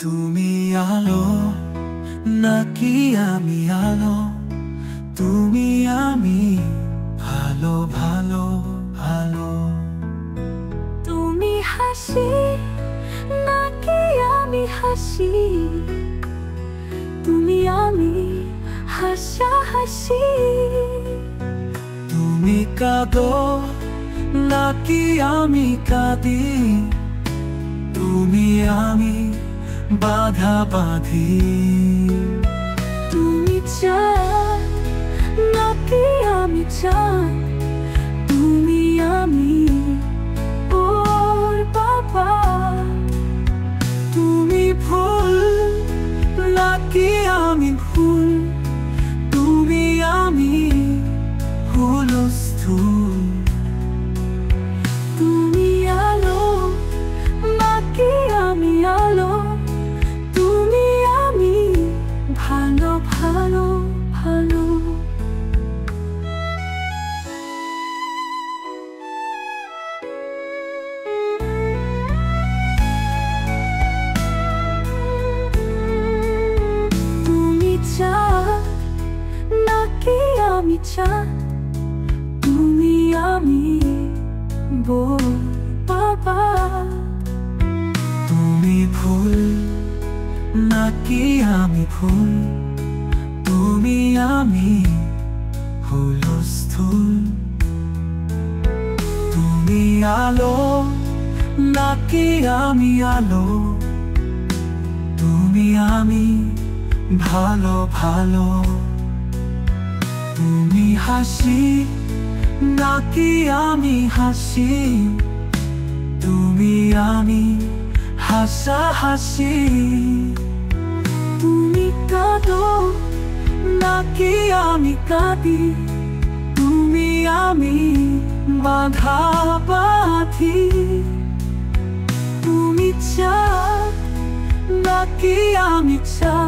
তুমি আলো নাকি আমি আলো, তুমি আমি ভালো ভালো ভালো। তুমি হাসি নাকি আমি হাসি, তুমি আমি হাসাহাসি। তুমি কাঁদো নাকি আমি কাঁদি, তুমি আমি বাধা বাঁধি। তুমি চাঁদ নাকি আমি চাঁদ, তুমি আমি ওর বাবা। তুমি ফুল নাকি আমি ফুল, তুমি আমি হুলস্থুল। তুমি আলো নাকি আমি আলো, তুমি আমি ভালো ভালো ভালো। তুমি চাঁদ নাকি আমি চাঁদ, তুমি আমি বউ বাবা। তুমি ফুল নাকি আমি ফুল, তুমি আমি হুলস্থুল। তুমি আলো নাকি আমি আলো, তুমি আমি ভালো ভালো। তুমি হাসি নাকি আমি হাসি, তুমি আমি হাসাহাসি। তুমি কাঁদো নাকি আমি কাঁদি, তুমি আমি বাধা বাঁধি। তুমি চাঁদ নাকি আমি চাঁদ,